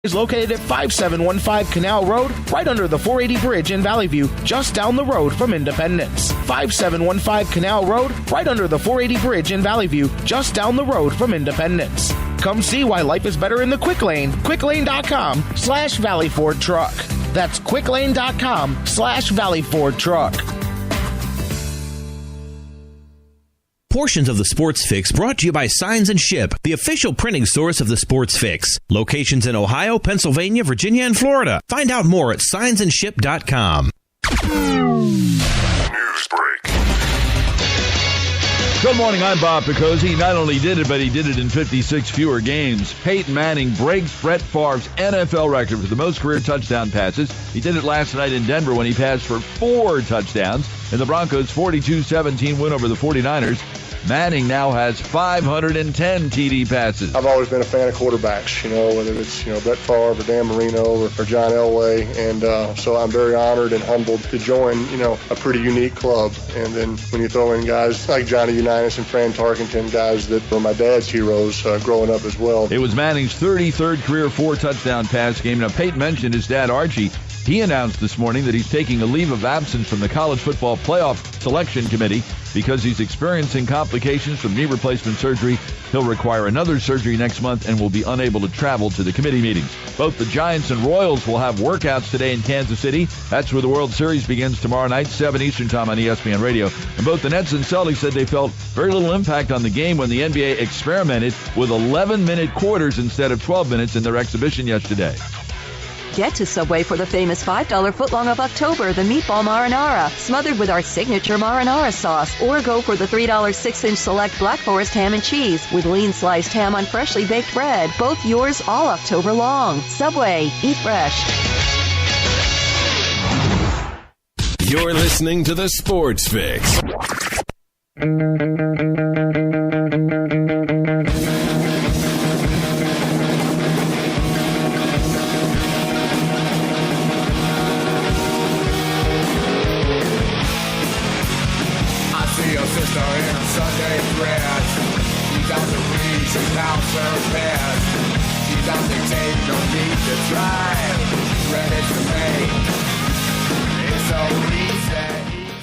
is located at 5715 Canal Road, right under the 480 bridge in Valley View, just down the road from Independence. 5715 Canal Road, right under the 480 bridge in Valley View, just down the road from Independence. Come see why life is better in the Quick Lane. quicklane.com/Valley Ford Truck. That's quicklane.com/Valley Ford Truck. Portions of the Sports Fix brought to you by Signs and Ship, the official printing source of the Sports Fix. Locations in Ohio, Pennsylvania, Virginia, and Florida. Find out more at signsandship.com. News break. Good morning, I'm Bob Picozzi. He not only did it, but he did it in 56 fewer games. Peyton Manning breaks Brett Favre's NFL record for the most career touchdown passes. He did it last night in Denver when he passed for 4 touchdowns in the Broncos' 42-17 win over the 49ers. Manning now has 510 TD passes. I've always been a fan of quarterbacks, whether it's, Brett Favre or Dan Marino or John Elway. And so I'm very honored and humbled to join, a pretty unique club. And then when you throw in guys like Johnny Unitas and Fran Tarkenton, guys that were my dad's heroes growing up as well. It was Manning's 33rd career 4-touchdown pass game. Now, Peyton mentioned his dad, Archie. He announced this morning that he's taking a leave of absence from the College Football Playoff Selection Committee because he's experiencing complications from knee replacement surgery. He'll require another surgery next month and will be unable to travel to the committee meetings. Both the Giants and Royals will have workouts today in Kansas City. That's where the World Series begins tomorrow night, 7 Eastern Time on ESPN Radio. And both the Nets and Celtics said they felt very little impact on the game when the NBA experimented with 11-minute quarters instead of 12 minutes in their exhibition yesterday. Get to Subway for the famous $5 footlong of October, the meatball marinara, smothered with our signature marinara sauce. Or go for the $3 6-inch select Black Forest ham and cheese with lean sliced ham on freshly baked bread. Both yours all October long. Subway, eat fresh. You're listening to the Sports Fix.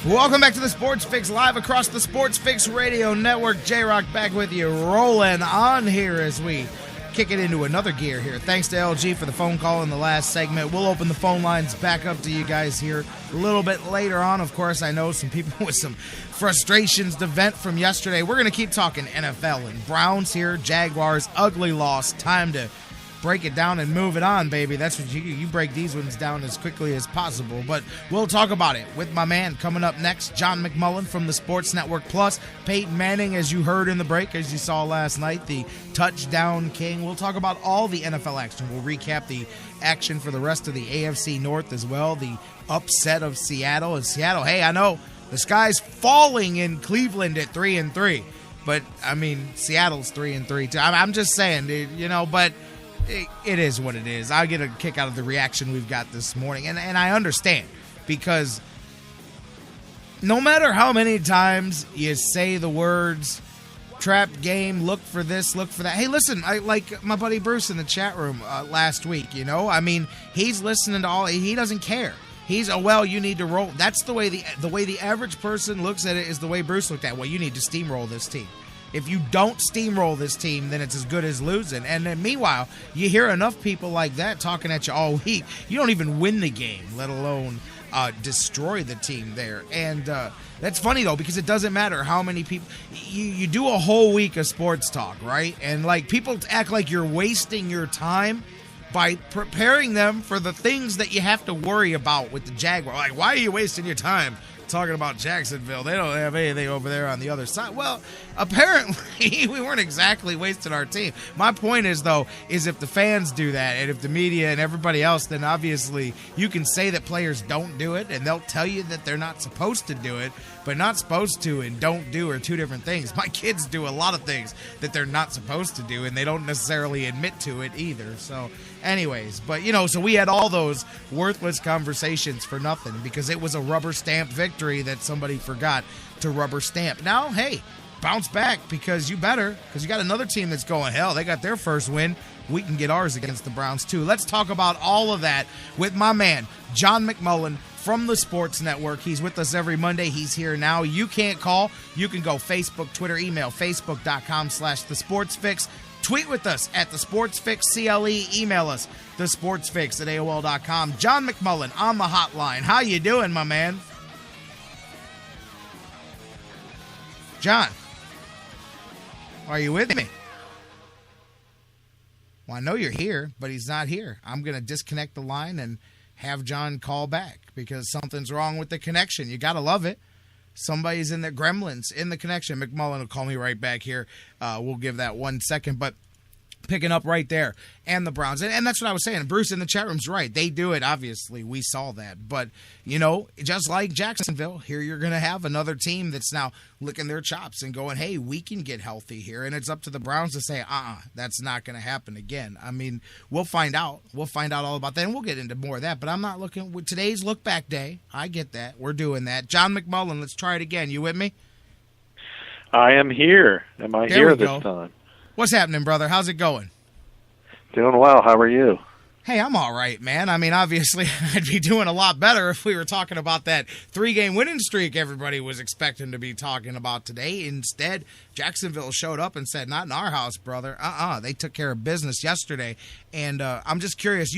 Welcome back to the Sports Fix, live across the Sports Fix Radio Network. J-Rock back with you, rolling on here as we kick it into another gear here. Thanks to LG for the phone call in the last segment. We'll open the phone lines back up to you guys here a little bit later on. Of course, I know some people with some frustrations to vent from yesterday. We're going to keep talking NFL and Browns here. Jaguars, ugly loss. Time to break it down and move it on, baby. That's what you break these ones down as quickly as possible. But we'll talk about it with my man coming up next, John McMullen from the Sports Network Plus. Peyton Manning, as you heard in the break, as you saw last night, the touchdown king. We'll talk about all the NFL action. We'll recap the action for the rest of the AFC North as well. The upset of Seattle. And Seattle, hey, I know the sky's falling in Cleveland at 3-3. But, I mean, Seattle's 3-3 too. I'm just saying, but it is what it is. I get a kick out of the reaction we've got this morning. And I understand, because no matter how many times you say the words trap game, look for this, look for that. Hey, listen, I like my buddy Bruce in the chat room last week, I mean, he's listening to all, he doesn't care. He's, you need to roll. That's the way the average person looks at it, is the way Bruce looked at it. Well, you need to steamroll this team. If you don't steamroll this team, then it's as good as losing. And then meanwhile, you hear enough people like that talking at you all week. You don't even win the game, let alone destroy the team there. And that's funny, though, because it doesn't matter how many people. You do a whole week of sports talk, right? And people act like you're wasting your time by preparing them for the things that you have to worry about with the Jaguars. Like, why are you wasting your time talking about Jacksonville? They don't have anything over there on the other side. Well, apparently we weren't exactly wasting our team. My point is, though, is if the fans do that, and if the media and everybody else, then obviously you can say that players don't do it, and they'll tell you that they're not supposed to do it, but not supposed to and don't do are two different things. My kids do a lot of things that they're not supposed to do, and they don't necessarily admit to it either. So anyways, but so we had all those worthless conversations for nothing, because it was a rubber stamp victory that somebody forgot to rubber stamp. Now, hey, bounce back because you better, because you got another team that's going, hell, they got their first win. We can get ours against the Browns too. Let's talk about all of that with my man, John McMullen from the Sports Network. He's with us every Monday. He's here now. You can't call. You can go Facebook, Twitter, email, facebook.com/thesportsfix. Tweet with us at the SportsFix CLE. Email us, thesportsfix@AOL.com. John McMullen on the hotline. How you doing, my man? John, are you with me? Well, I know you're here, but he's not here. I'm going to disconnect the line and have John call back because something's wrong with the connection. You got to love it. Somebody's in the gremlins in the connection. McMullen will call me right back here. We'll give that 1 second, but picking up right there. And the Browns. And that's what I was saying. Bruce in the chat room's right. They do it, obviously. We saw that. But, you know, just like Jacksonville, here you're going to have another team that's now licking their chops and going, hey, we can get healthy here. And it's up to the Browns to say, that's not going to happen again. I mean, we'll find out. We'll find out all about that. And we'll get into more of that. But I'm not looking. Today's look back day. I get that. We're doing that. John McMullen, let's try it again. You with me? I am here. Am I here this time? What's happening, brother? How's it going? Doing well. How are you? Hey, I'm all right, man. I mean, obviously, I'd be doing a lot better if we were talking about that 3-game winning streak everybody was expecting to be talking about today. Instead, Jacksonville showed up and said, not in our house, brother. They took care of business yesterday. And I'm just curious,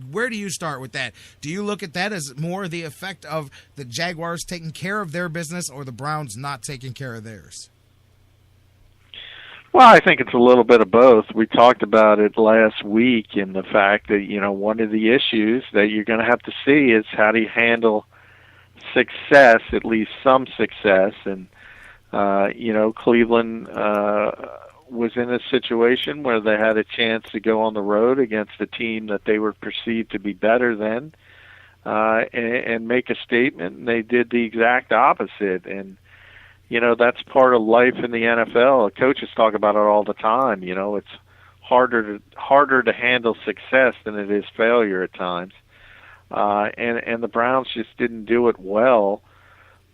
where do you start with that? Do you look at that as more the effect of the Jaguars taking care of their business or the Browns not taking care of theirs? Well, I think it's a little bit of both. We talked about it last week in the fact that, you know, one of the issues that you're going to have to see is how do you handle success, at least some success. And, you know, Cleveland was in a situation where they had a chance to go on the road against a team that they were perceived to be better than and make a statement, and they did the exact opposite. And, you know, that's part of life in the NFL. Coaches talk about it all the time. You know, it's harder to handle success than it is failure at times. And the Browns just didn't do it well.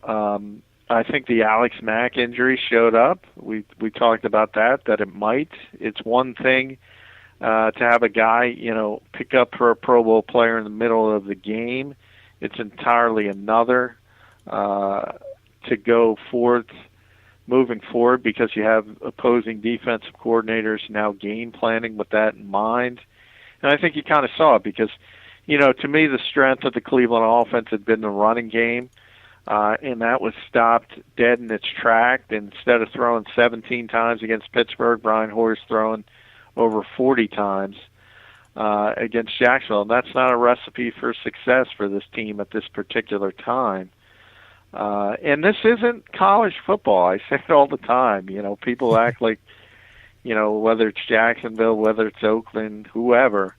I think the Alex Mack injury showed up. We talked about that it might. It's one thing to have a guy, you know, pick up for a Pro Bowl player in the middle of the game. It's entirely another to go forth, moving forward, because you have opposing defensive coordinators now game planning with that in mind. And I think you kind of saw it because, you know, to me the strength of the Cleveland offense had been the running game, and that was stopped dead in its track. Instead of throwing 17 times against Pittsburgh, Brian Hoyer's throwing over 40 times against Jacksonville. And that's not a recipe for success for this team at this particular time. And this isn't college football. I say it all the time. You know, people act like, you know, whether it's Jacksonville, whether it's Oakland, whoever,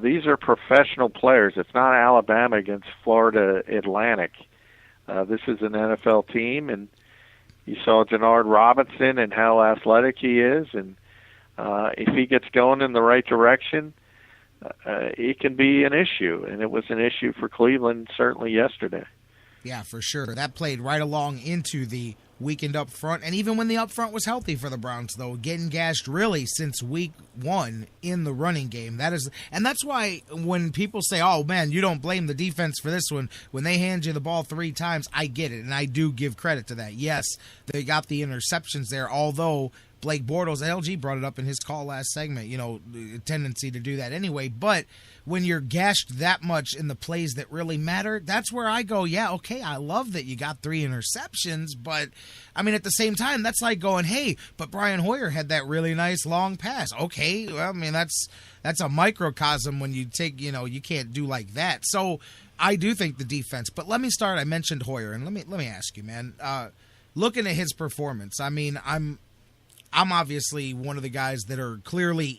these are professional players. It's not Alabama against Florida Atlantic. This is an NFL team, and you saw Denard Robinson and how athletic he is. And if he gets going in the right direction, it can be an issue. And it was an issue for Cleveland certainly yesterday. Yeah, for sure. That played right along into the weekend up front. And even when the up front was healthy for the Browns, though, getting gashed really since week 1 in the running game. And that's why when people say, oh, man, you don't blame the defense for this one, when they hand you the ball 3 times, I get it. And I do give credit to that. Yes, they got the interceptions there, although Blake Bortles, LG brought it up in his call last segment, you know, tendency to do that anyway. But when you're gashed that much in the plays that really matter, that's where I go, yeah, okay, I love that you got 3 interceptions. But, I mean, at the same time, that's like going, hey, but Brian Hoyer had that really nice long pass. Okay, well, I mean, that's a microcosm when you take, you know, you can't do like that. So I do think the defense. But let me start. I mentioned Hoyer, and let me ask you, man, looking at his performance, I mean, I'm obviously one of the guys that are clearly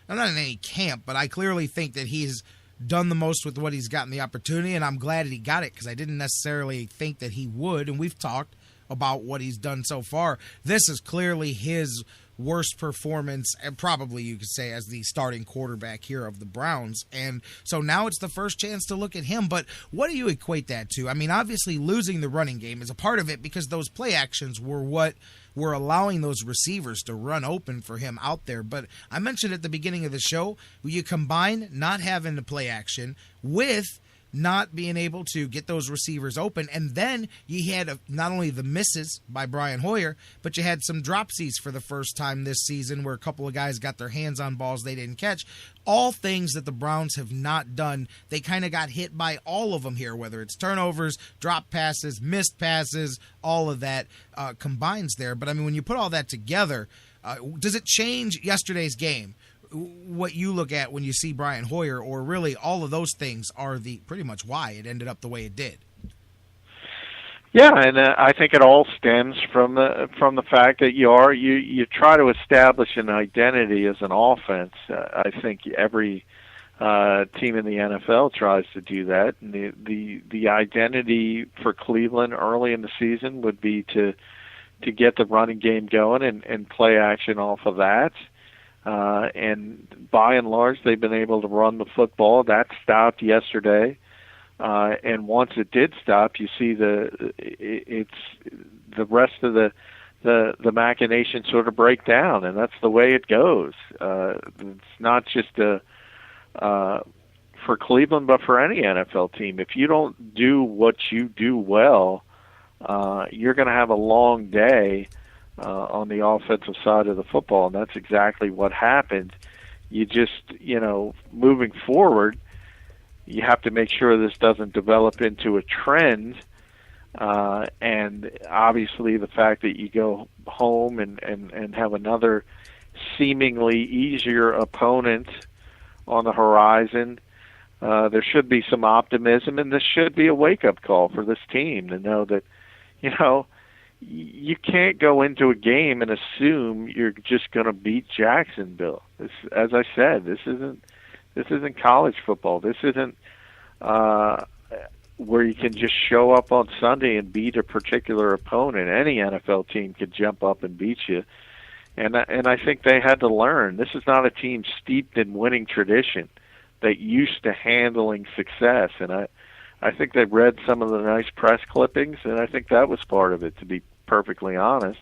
I'm not in any camp, but I clearly think that he's done the most with what he's gotten the opportunity, and I'm glad that he got it because I didn't necessarily think that he would, and we've talked about what he's done so far. This is clearly his worst performance, and probably you could say as the starting quarterback here of the Browns. And so now it's the first chance to look at him. But what do you equate that to? I mean, obviously losing the running game is a part of it because those play actions were what were allowing those receivers to run open for him out there. But I mentioned at the beginning of the show, you combine not having the play action with not being able to get those receivers open, and then you had not only the misses by Brian Hoyer, but you had some dropsies for the first time this season where a couple of guys got their hands on balls they didn't catch. All things that the Browns have not done. They kind of got hit by all of them here, whether it's turnovers, drop passes, missed passes, all of that combines there. But I mean, when you put all that together, does it change yesterday's game? What you look at when you see Brian Hoyer, or really all of those things are the pretty much why it ended up the way it did? Yeah, and I think it all stems from the fact that you try to establish an identity as an offense. I think every team in the NFL tries to do that. And the identity for Cleveland early in the season would be to get the running game going and play action off of that. And by and large, they've been able to run the football. That stopped yesterday, and once it did stop, you see the rest of the machination sort of break down, and that's the way it goes. It's not just for Cleveland, but for any NFL team. If you don't do what you do well, you're going to have a long day on the offensive side of the football, and that's exactly what happened. You just, moving forward, you have to make sure this doesn't develop into a trend, and obviously the fact that you go home and have another seemingly easier opponent on the horizon, there should be some optimism, and this should be a wake-up call for this team to know that, you can't go into a game and assume you're just going to beat Jacksonville. As I said, this isn't college football. This isn't where you can just show up on Sunday and beat a particular opponent. Any NFL team could jump up and beat you. And I think they had to learn. This is not a team steeped in winning tradition that used to handling success. And I think they read some of the nice press clippings, and I think that was part of it, to be perfectly honest.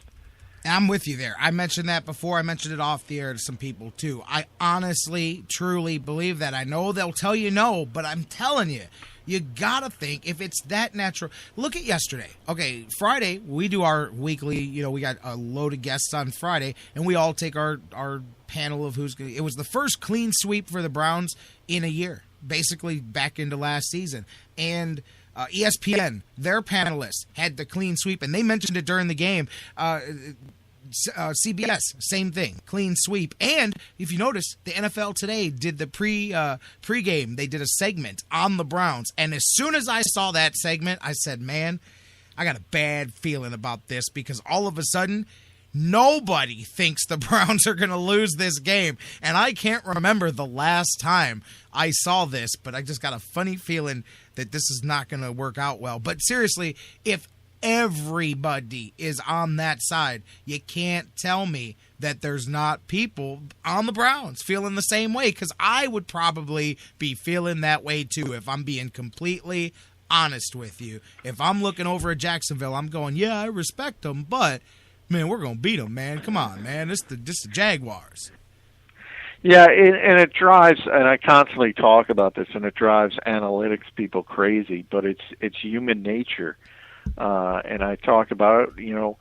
I'm with you there. I mentioned that before. I mentioned it off the air to some people, too. I honestly, truly believe that. I know they'll tell you no, but I'm telling you, you got to think if it's that natural. Look at yesterday. Okay, Friday, we do our weekly, we got a load of guests on Friday, and we all take our panel of who's going to. It was the first clean sweep for the Browns in a year, basically back into last season. And ESPN, their panelists, had the clean sweep, and they mentioned it during the game. CBS, same thing, clean sweep. And if you notice, the NFL Today did the pregame. They did a segment on the Browns, and as soon as I saw that segment, I said, man, I got a bad feeling about this, because all of a sudden, nobody thinks the Browns are going to lose this game. And I can't remember the last time I saw this, but I just got a funny feeling that this is not going to work out well. But seriously, if everybody is on that side, you can't tell me that there's not people on the Browns feeling the same way, because I would probably be feeling that way too, if I'm being completely honest with you. If I'm looking over at Jacksonville, I'm going, yeah, I respect them, but man, we're going to beat them, man. Come on, man. This the Jaguars. Yeah, and it drives, and I constantly talk about this, and it drives analytics people crazy, but it's human nature. And I talk about it,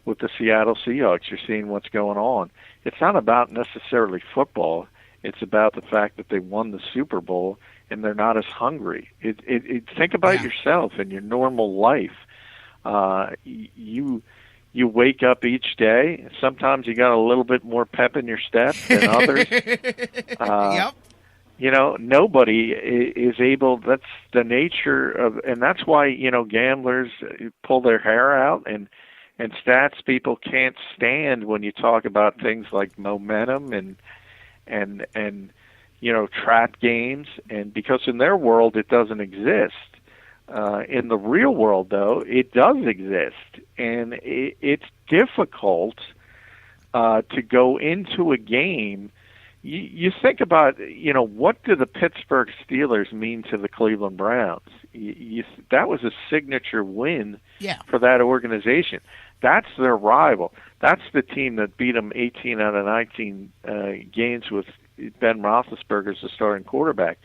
with the Seattle Seahawks. You're seeing what's going on. It's not about necessarily football. It's about the fact that they won the Super Bowl, and they're not as hungry. Think about yourself and your normal life. You wake up each day. Sometimes you got a little bit more pep in your step than others. Yep. Nobody is able. That's the nature of, and that's why gamblers pull their hair out, and stats people can't stand when you talk about things like momentum and trap games, and because in their world it doesn't exist. In the real world, though, it does exist, and it's difficult to go into a game. You think about, what do the Pittsburgh Steelers mean to the Cleveland Browns? That was a signature win for that organization. That's their rival. That's the team that beat them 18 out of 19 games with Ben Roethlisberger as the starting quarterback.